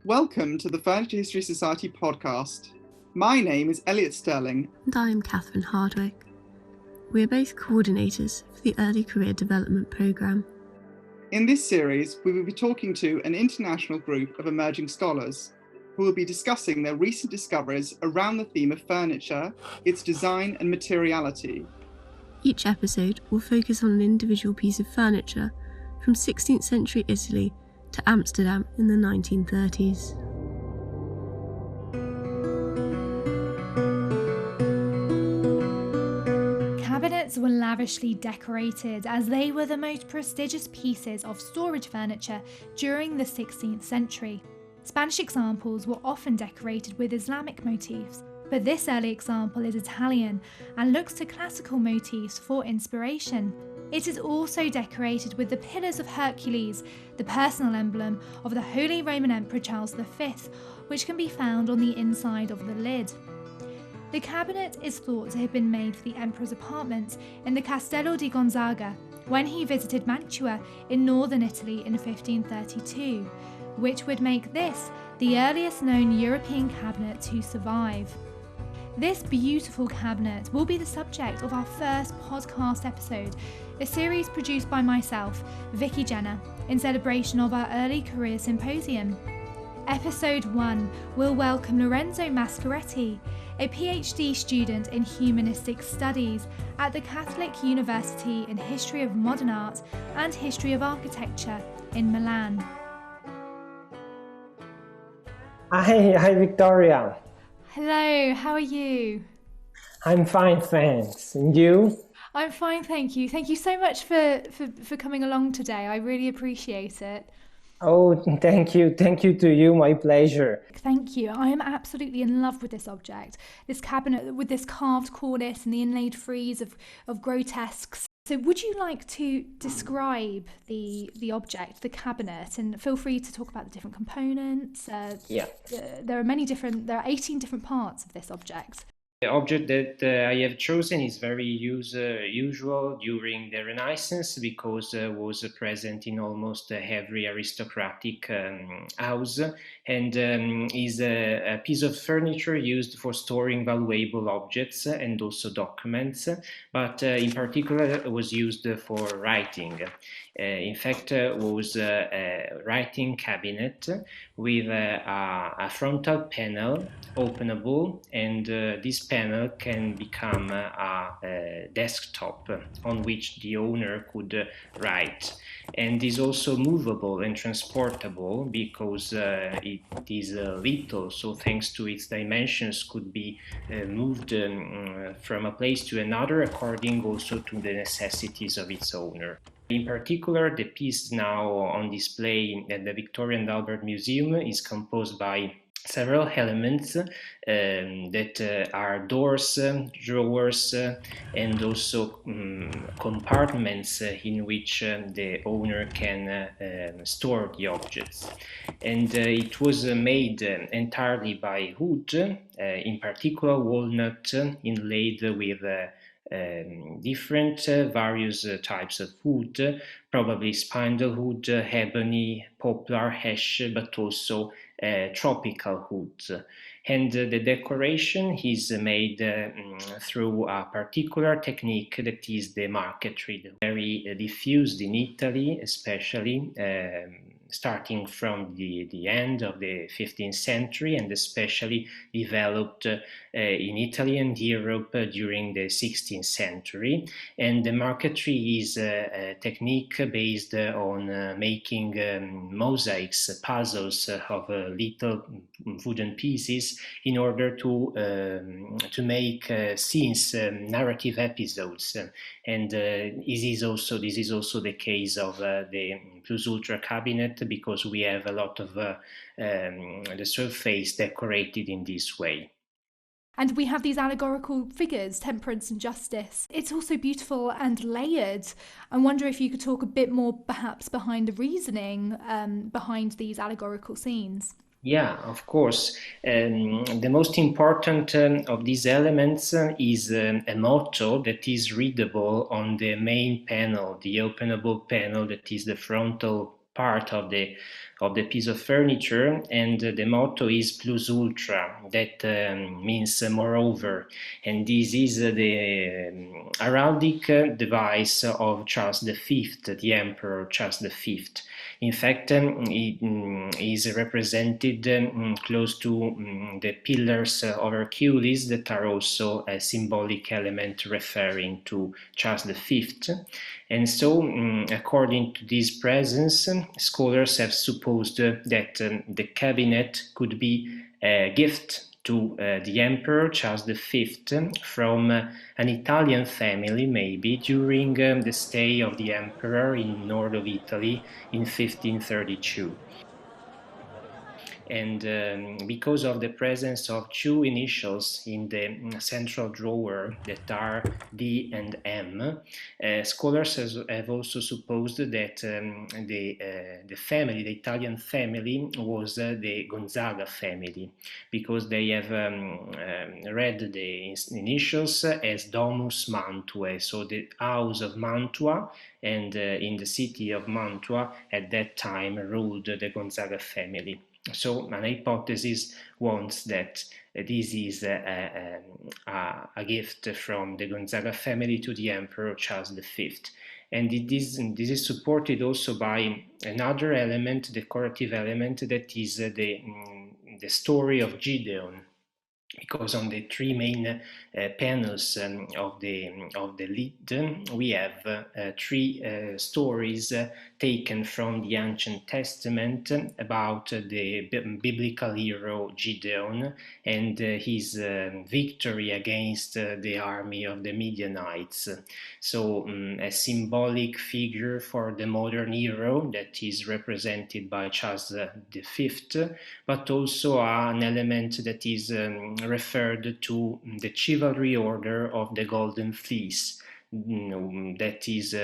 Welcome to the Furniture History Society podcast. My name is Elliot Sterling. And I am Catherine Hardwick. We are both coordinators for the Early Career Development Programme. In this series, we will be talking to an international group of emerging scholars who will be discussing their recent discoveries around the theme of furniture, its design and materiality. Each episode will focus on an individual piece of furniture from 16th century Italy to Amsterdam in the 1930s. Cabinets were lavishly decorated as they were the most prestigious pieces of storage furniture during the 16th century. Spanish examples were often decorated with Islamic motifs, but this early example is Italian and looks to classical motifs for inspiration. It is also decorated with the Pillars of Hercules, the personal emblem of the Holy Roman Emperor Charles V, which can be found on the inside of the lid. The cabinet is thought to have been made for the emperor's apartments in the Castello di Gonzaga when he visited Mantua in northern Italy in 1532, which would make this the earliest known European cabinet to survive. This beautiful cabinet will be the subject of our first podcast episode, a series produced by myself, Vicky Jenner, in celebration of our Early Career Symposium. Episode 1 will welcome Lorenzo Mascheretti, a PhD student in Humanistic Studies at the Catholic University in History of Modern Art and History of Architecture in Milan. Hi Victoria. Hello, how are you? I'm fine, thanks. And you? I'm fine, thank you. Thank you so much for coming along today. I really appreciate it. Oh, thank you. Thank you to you. My pleasure. Thank you. I am absolutely in love with this object. This cabinet with this carved cornice and the inlaid frieze of grotesques. So would you like to describe the object, the cabinet, and feel free to talk about the different components? There are 18 different parts of this object. The object that I have chosen is very usual during the Renaissance because it was present in almost every aristocratic house and is a piece of furniture used for storing valuable objects and also documents, but in particular it was used for writing. In fact, it was a writing cabinet with a frontal panel openable, and this panel can become a desktop on which the owner could write, and is also movable and transportable because it is little, so thanks to its dimensions could be moved from a place to another according also to the necessities of its owner. In particular, the piece now on display at the Victoria and Albert Museum is composed by several elements that are doors, drawers, and also compartments in which the owner can store the objects. And it was made entirely by wood, in particular walnut, inlaid with different various types of wood, probably spindlewood, ebony, poplar, ash, but also tropical wood. And the decoration is made through a particular technique that is the marquetry, very diffused in Italy, especially starting from the end of the 15th century and especially developed in Italy and Europe during the 16th century. And the marquetry is a technique based on making mosaics, puzzles of little wooden pieces in order to make scenes, narrative episodes. And this is also the case of the Plus Ultra cabinet, because we have a lot of the surface decorated in this way. And we have these allegorical figures, temperance and justice. It's also beautiful and layered. I wonder if you could talk a bit more perhaps behind the reasoning behind these allegorical scenes. Yeah, of course. The most important of these elements is a motto that is readable on the main panel, the openable panel that is the frontal part of the piece of furniture, and the motto is plus ultra, that means moreover, and this is the heraldic device of Charles V, the Emperor Charles V. In fact, it is represented close to the Pillars of Hercules, that are also a symbolic element referring to Charles V. And so, according to this presence, scholars have supposed that the cabinet could be a gift to the Emperor Charles V from an Italian family, maybe, during the stay of the Emperor in north of Italy in 1532. And because of the presence of two initials in the central drawer that are D and M, scholars have also supposed that the family, the Italian family, was the Gonzaga family, because they have read the initials as Domus Mantuae, so the house of Mantua, and in the city of Mantua at that time ruled the Gonzaga family. So an hypothesis wants that this is a gift from the Gonzaga family to the Emperor Charles V. And this is supported also by another element, decorative element, that is the story of Gideon. Because on the three main panels of the lid, we have three stories taken from the Ancient Testament about the biblical hero Gideon and his victory against the army of the Midianites. So a symbolic figure for the modern hero that is represented by Charles V, but also an element that is referred to the chivalry order of the Golden Fleece. That is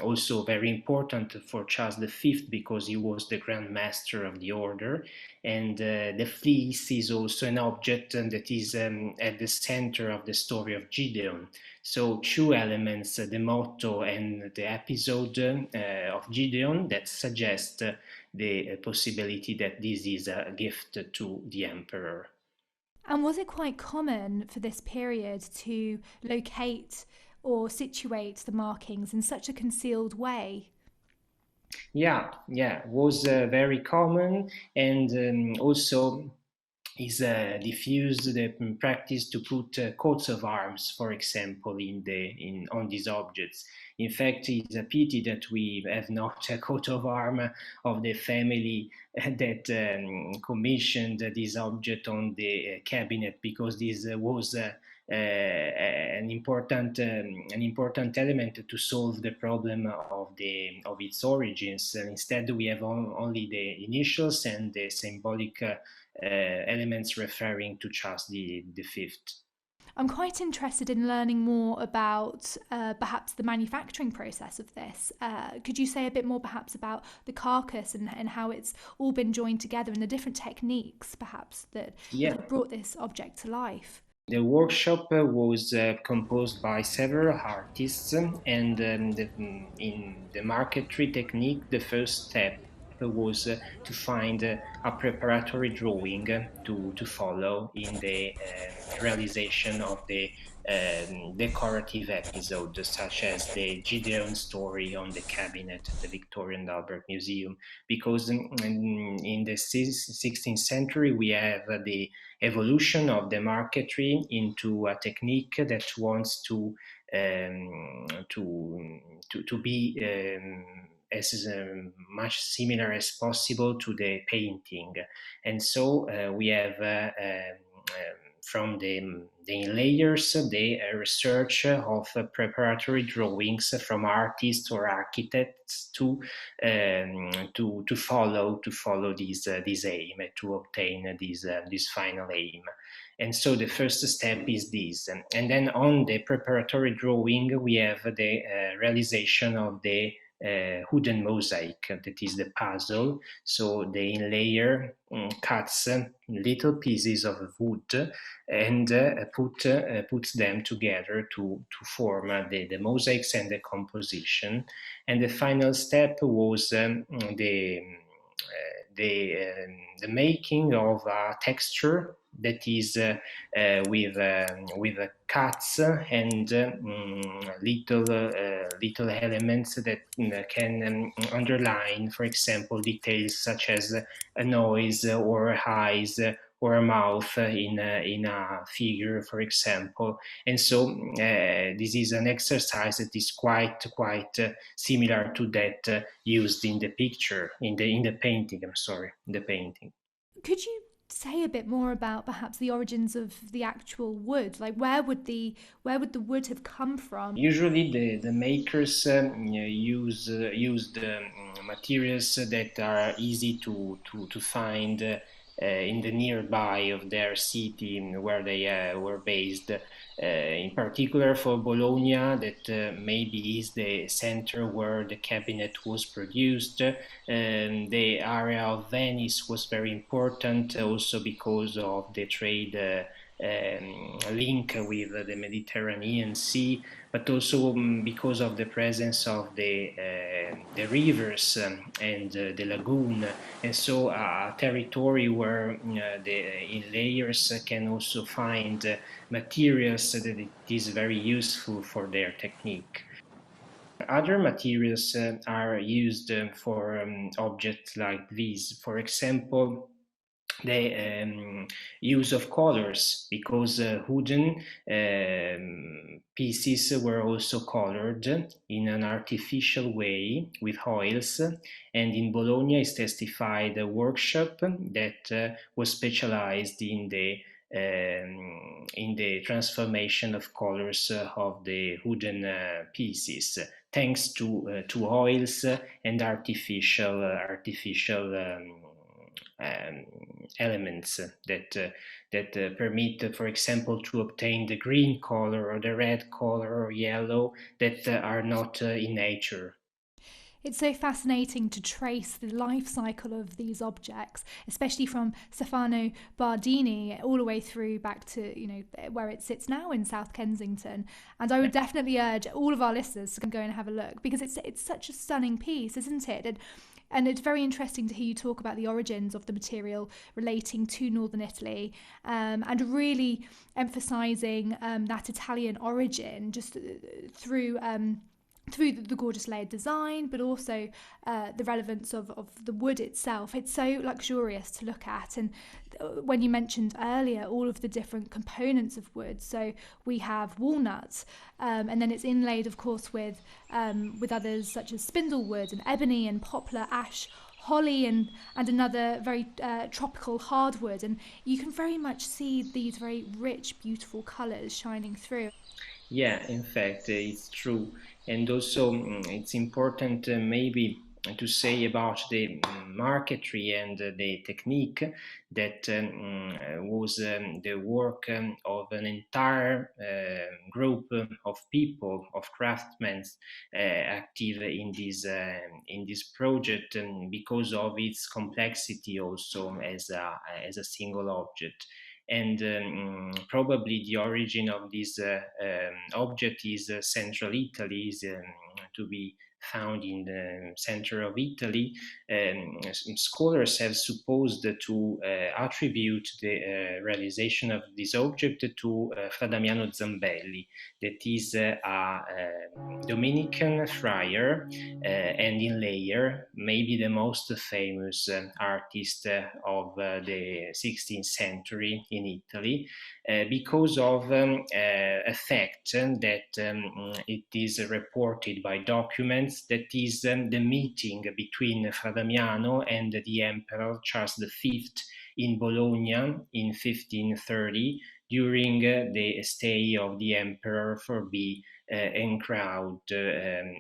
also very important for Charles V, because he was the Grand Master of the order, and the fleece is also an object that is at the center of the story of Gideon. So two elements, the motto and the episode of Gideon, that suggest the possibility that this is a gift to the emperor. And was it quite common for this period to locate or situate the markings in such a concealed way? Yeah, was very common, and also is diffused the practice to put coats of arms, for example, on these objects. In fact, it's a pity that we have not a coat of arms of the family that commissioned this object on the cabinet, because this was an important element to solve the problem of its origins. Instead, we have only the initials and the symbolic elements referring to Charles V. I'm quite interested in learning more about perhaps the manufacturing process of this. Could you say a bit more perhaps about the carcass and how it's all been joined together, and the different techniques perhaps that have brought this object to life? The workshop was composed by several artists, and in the marquetry technique, the first step was to find a preparatory drawing to follow in the realization of the decorative episode, such as the Gideon story on the cabinet at the Victoria and Albert Museum, because in the 16th century we have the evolution of the marquetry into a technique that wants to be as much similar as possible to the painting. And so we have from the layers, the research of preparatory drawings from artists or architects to follow this aim, to obtain this final aim. And so the first step is this, and then on the preparatory drawing we have the realization of the wooden mosaic, that is the puzzle. So the inlayer cuts little pieces of wood and puts them together to form the mosaics and the composition. And the final step was the making of a texture that is with cuts and little elements that can underline, for example, details such as a nose or eyes or a mouth in a figure, for example. And so this is an exercise that is quite similar to that used in the picture, in the painting. The painting. Could you say a bit more about perhaps the origins of the actual wood? Like where would the wood have come from? Usually the makers used materials that are easy to find in the nearby of their city where they were based. In particular for Bologna, that maybe is the center where the cabinet was produced. The area of Venice was very important also because of the trade link with the Mediterranean Sea, but also because of the presence of the rivers and the lagoon, and so a territory where the inlayers can also find materials that it is very useful for their technique. Other materials are used for objects like these. For example, the use of colors, because wooden pieces were also colored in an artificial way with oils, and in Bologna is testified a workshop that was specialized in the transformation of colors of the wooden pieces, thanks to oils and artificial elements that permit, for example, to obtain the green color or the red color or yellow that are not in nature. It's so fascinating to trace the life cycle of these objects, especially from Stefano Bardini all the way through back to where it sits now in South Kensington. And I would definitely urge all of our listeners to go and have a look, because it's such a stunning piece, isn't it? And it's very interesting to hear you talk about the origins of the material relating to northern Italy, and really emphasising that Italian origin just through the gorgeous layered design, but also the relevance of the wood itself. It's so luxurious to look at. And when you mentioned earlier all of the different components of wood, so we have walnuts, and then it's inlaid, of course, with others such as spindlewood and ebony and poplar, ash, holly, and another very tropical hardwood. And you can very much see these very rich, beautiful colours shining through. Yeah, in fact, it's true. And also, it's important maybe to say about the marquetry and the technique that was the work of an entire group of people, of craftsmen active in this project, because of its complexity also as a single object. And probably the origin of this object is central Italy, is to be found in the center of Italy. Scholars have supposed to attribute the realization of this object to Fra Damiano Zambelli, that is a Dominican friar and inlayer, maybe the most famous artist of the 16th century in Italy, because of a fact that it is reported by documents, that is the meeting between Fra Damiano and the Emperor Charles V in Bologna in 1530, during the stay of the Emperor for be enthroned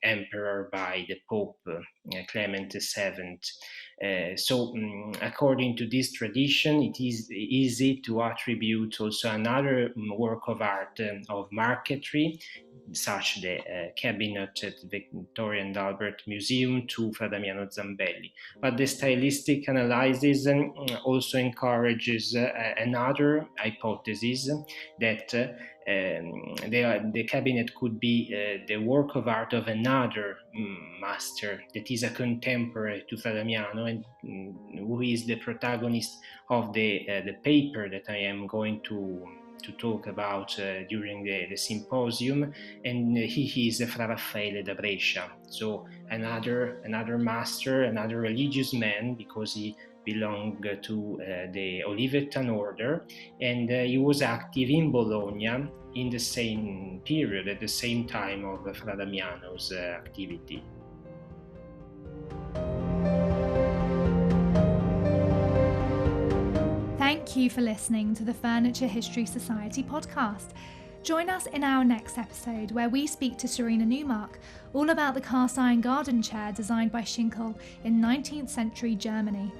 Emperor by the Pope Clement VII. So according to this tradition, it is easy to attribute also another work of art of marquetry such the cabinet at the Vittorio and Albert Museum to Fra Damiano Zambelli. But the stylistic analysis also encourages another hypothesis that the cabinet could be the work of art of another master that is a contemporary to Fra Damiano and who is the protagonist of the paper that I am going to talk about during the symposium, and he is Fra Raffaele da Brescia. So another master, another religious man, because he belonged to the Olivetan order, and he was active in Bologna in the same period, at the same time of Fra Damiano's activity. Thank you for listening to the Furniture History Society podcast. Join us in our next episode where we speak to Serena Newmark all about the cast iron garden chair designed by Schinkel in 19th century Germany.